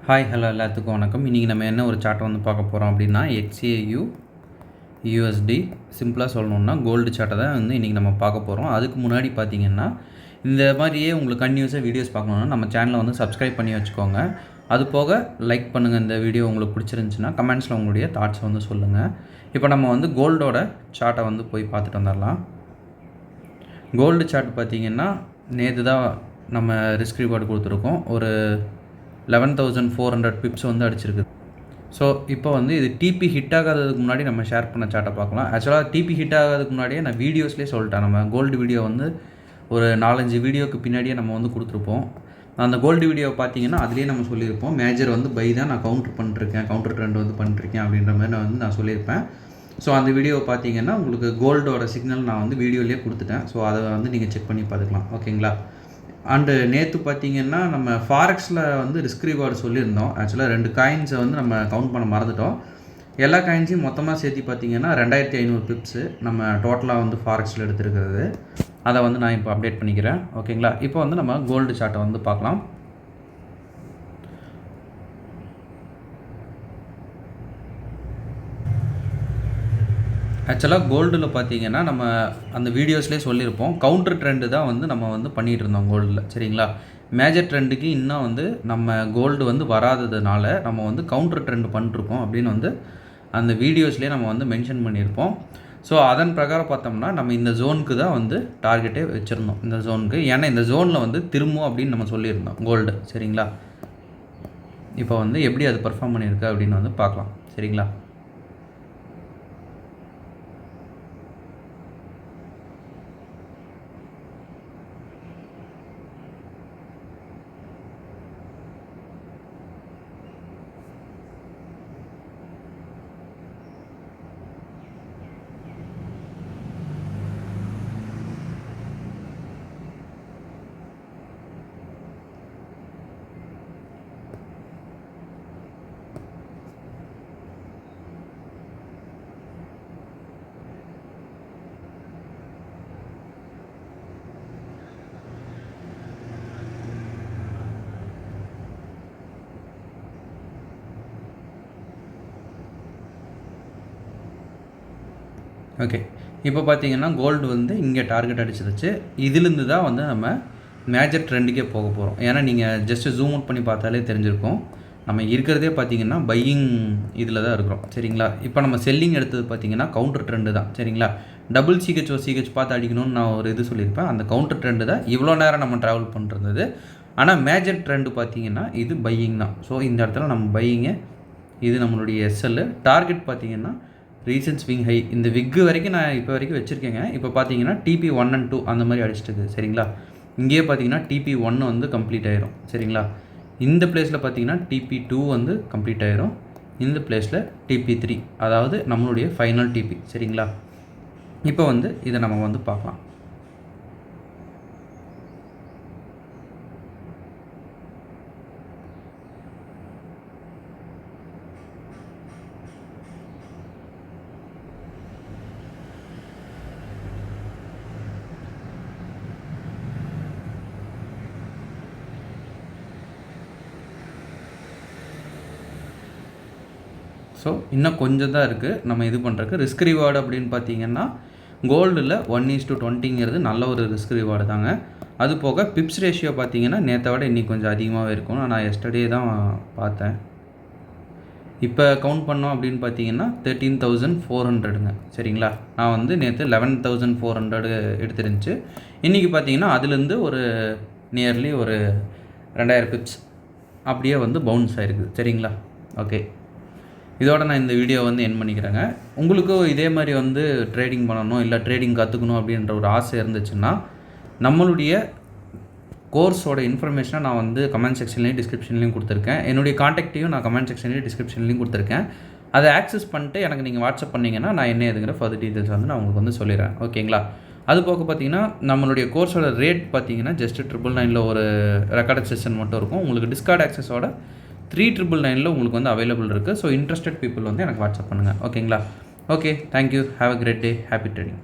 Hi hello எல்லாத்துக்கும் வணக்கம். இன்றைக்கி நம்ம என்ன ஒரு சார்ட் வந்து பார்க்க போகிறோம் அப்படின்னா XAU USD சிம்பிளாக சொல்லணுன்னா கோல்டு சார்ட்டை தான் வந்து இன்றைக்கி நம்ம பார்க்க போகிறோம். அதுக்கு முன்னாடி பார்த்திங்கன்னா இந்த மாதிரியே உங்களுக்கு கன்டினியூஸாக வீடியோஸ் பார்க்கணுன்னா நம்ம சேனலை வந்து சப்ஸ்கிரைப் பண்ணி வச்சுக்கோங்க. அது போக லைக் பண்ணுங்கள். இந்த வீடியோ உங்களுக்கு பிடிச்சிருந்துச்சின்னா கமெண்ட்ஸில் உங்களுடைய தாட்ஸை வந்து சொல்லுங்கள். இப்போ நம்ம வந்து கோல்டோட சார்ட்டை வந்து போய் பார்த்துட்டு வந்துடலாம். கோல்டு சார்ட் பார்த்திங்கன்னா நேற்று தான் நம்ம ரிஸ்க் ரிவார்டு கொடுத்துருக்கோம். ஒரு 11,400 பிப்ஸ் வந்து அடிச்சிருக்கு. ஸோ இப்போ வந்து இது டிபி ஹிட் ஆகாததுக்கு முன்னாடி நம்ம ஷேர் பண்ண சார்ட்டை பார்க்கலாம். ஆக்சுவலாக டிபி ஹிட் ஆகாததுக்கு முன்னாடியே நான் வீடியோஸ்லேயே சொல்லிட்டேன். நம்ம கோல்டு வீடியோ வந்து ஒரு 4-5 வீடியோக்கு பின்னாடியே நம்ம வந்து கொடுத்துருப்போம். அந்த கோல்டு வீடியோ பார்த்தீங்கன்னா அதுலேயே நம்ம சொல்லியிருப்போம். மேஜர் வந்து பை தான் நான் கவுண்டர் ட்ரெண்ட் வந்து பண்ணிருக்கேன் அப்படின்ற மாதிரி நான் சொல்லியிருப்பேன். ஸோ அந்த வீடியோ பார்த்தீங்கன்னா உங்களுக்கு கோல்டோட சிக்னல் நான் வந்து வீடியோலேயே கொடுத்துட்டேன். ஸோ அதை வந்து நீங்கள் செக் பண்ணி பார்த்துக்கலாம். ஓகேங்களா? அண்டு நேற்று பார்த்தீங்கன்னா நம்ம ஃபாரெக்ஸில் வந்து ரிஸ்க் ரிவார்டு சொல்லியிருந்தோம். ஆக்சுவலாக 2 காயின்ஸை வந்து நம்ம கவுண்ட் பண்ண மறந்துட்டோம். எல்லா காயின்ஸையும் மொத்தமாக சேர்த்து பார்த்தீங்கன்னா 2,500 பிப்ஸு நம்ம டோட்டலாக வந்து ஃபாரெக்ஸில் எடுத்துருக்கிறது. அதை வந்து நான் இப்போ அப்டேட் பண்ணிக்கிறேன். ஓகேங்களா? இப்போ வந்து நம்ம கோல்டு சார்ட்டை வந்து பார்க்கலாம். ஆக்சுவலாக கோல்டில் பார்த்தீங்கன்னா நம்ம அந்த வீடியோஸ்லேயே சொல்லியிருப்போம். கவுண்டர் ட்ரெண்டு தான் வந்து நம்ம வந்து பண்ணிகிட்டு இருந்தோம் கோல்டில். சரிங்களா? மேஜர் ட்ரெண்டுக்கு இன்னும் வந்து நம்ம கோல்டு வந்து வராததுனால நம்ம வந்து கவுண்டர் ட்ரெண்டு பண்ணிருக்கோம் அப்படின்னு வந்து அந்த வீடியோஸ்லேயே நம்ம வந்து மென்ஷன் பண்ணியிருப்போம். ஸோ அதன் பிரகாரம் பார்த்தோம்னா நம்ம இந்த ஜோனுக்கு தான் வந்து டார்கெட்டே வச்சுருந்தோம். இந்த ஜோனுக்கு, ஏன்னா இந்த ஜோனில் வந்து திரும்பும் அப்படின்னு நம்ம சொல்லியிருந்தோம் கோல்டு. சரிங்களா? இப்போ வந்து எப்படி அது பர்ஃபார்ம் பண்ணியிருக்கு அப்படின்னு வந்து பார்க்கலாம். சரிங்களா? ஓகே, இப்போ பார்த்தீங்கன்னா கோல்டு வந்து இங்கே டார்கெட் அடிச்சிருச்சு. இதிலிருந்து தான் வந்து நம்ம மேஜர் ட்ரெண்டுக்கே போக போகிறோம். ஏன்னா நீங்கள் ஜஸ்ட்டு ஜூம் அவுட் பண்ணி பார்த்தாலே தெரிஞ்சிருக்கும். நம்ம இருக்கிறதே பார்த்தீங்கன்னா பையிங் இதில் தான் இருக்கிறோம். சரிங்களா? இப்போ நம்ம செல்லிங் எடுத்தது பார்த்தீங்கன்னா கவுண்டர் ட்ரெண்டு தான். சரிங்களா? டபுள் சிஹெச் பார்த்து அடிக்கணும்னு நான் ஒரு இது சொல்லியிருப்பேன். அந்த கவுண்டர் ட்ரெண்டு தான் இவ்வளோ நேரம் நம்ம ட்ராவல் பண்ணுறது. ஆனால் மேஜர் ட்ரெண்டு பார்த்தீங்கன்னா இது பையிங் தான். ஸோ இந்த இடத்துல நம்ம பையிங்கு, இது நம்மளுடைய எஸ்எல் டார்கெட் பார்த்தீங்கன்னா ரீசன்ட் ஸ்விங் ஹை. இந்த விக்கு வரைக்கும் நான் இப்போ வரைக்கும் வச்சுருக்கேங்க. இப்போ பார்த்தீங்கன்னா TP 1 and 2 அந்த மாதிரி அடிச்சிட்டு. சரிங்களா? இங்கேயே பார்த்தீங்கன்னா TP 1 வந்து கம்ப்ளீட் ஆயிரும். சரிங்களா? இந்த பிளேஸில் பார்த்தீங்கன்னா TP 2 வந்து கம்ப்ளீட் ஆயிரும். இந்த பிளேஸில் TP 3, அதாவது நம்மளுடைய ஃபைனல் TP. சரிங்களா? இப்போ வந்து இதை நம்ம வந்து பார்க்கலாம். ஸோ இன்னும் கொஞ்சம் தான் இருக்குது நம்ம இது பண்ணுறதுக்கு. ரிஸ்க் ரிவார்டு அப்படின்னு பார்த்தீங்கன்னா கோல்டில் 1:20 நல்ல ஒரு ரிஸ்க் ரிவார்டு தாங்க. அது போக பிப்ஸ் ரேஷியோ பார்த்தீங்கன்னா நேற்றை விட இன்றைக்கி கொஞ்சம் அதிகமாகவே இருக்கும். நான் எஸ்டர்டே தான் பார்த்தேன். இப்போ கவுண்ட் பண்ணோம் அப்படின்னு பார்த்தீங்கன்னா 13,400ங்க. சரிங்களா? நான் வந்து நேற்று 11,400 எடுத்துருந்துச்சு. இன்றைக்கி பார்த்தீங்கன்னா அதுலேருந்து ஒரு நியர்லி ஒரு 2,000 பிப்ஸ் அப்படியே வந்து பவுன்ஸ் ஆகிருக்குது. சரிங்களா? ஓகே, இதோட நான் இந்த வீடியோ வந்து என் பண்ணிக்கிறேங்க. உங்களுக்கும் இதே மாதிரி வந்து ட்ரேடிங் பண்ணணும், இல்லை ட்ரேடிங் கற்றுக்கணும் அப்படின்ற ஒரு ஆசை இருந்துச்சுன்னா நம்மளுடைய கோர்ஸோட இன்ஃபர்மேஷனை நான் வந்து கமெண்ட் செக்ஷன்லேயும் டிஸ்கிரிப்ஷன்லேயும் கொடுத்துருக்கேன். என்னுடைய காண்டாக்டையும் நான் கமெண்ட் செக்ஷன்லேயும் டிஸ்கிரிப்ஷன்லேயும் கொடுத்துருக்கேன். அதை ஆக்சஸ் பண்ணிட்டு எனக்கு நீங்கள் வாட்ஸ்அப் பண்ணிங்கன்னா நான் என்ன எதுங்கிற ஃபர்தர் டீட்டெயில்ஸ் வந்து நான் உங்களுக்கு வந்து சொல்லிடுறேன். ஓகேங்களா? அது போக பார்த்தீங்கன்னா நம்மளுடைய கோர்ஸோட ரேட் பார்த்தீங்கன்னா ஜஸ்ட் 999 ஒரு ரெக்கார்டட் செஷன் மட்டும் இருக்கும். உங்களுக்கு டிஸ்கார்ட் ஆக்சஸோட 3,999 உங்களுக்கு வந்து அவைலபிள் இருக்குது. ஸோ இன்ட்ரெஸ்டட் பீப்புள் வந்து எனக்கு வாட்ஸ்அப் பண்ணுங்கள். ஓகேங்களா? Okay, thank you. Have a great day. Happy trading.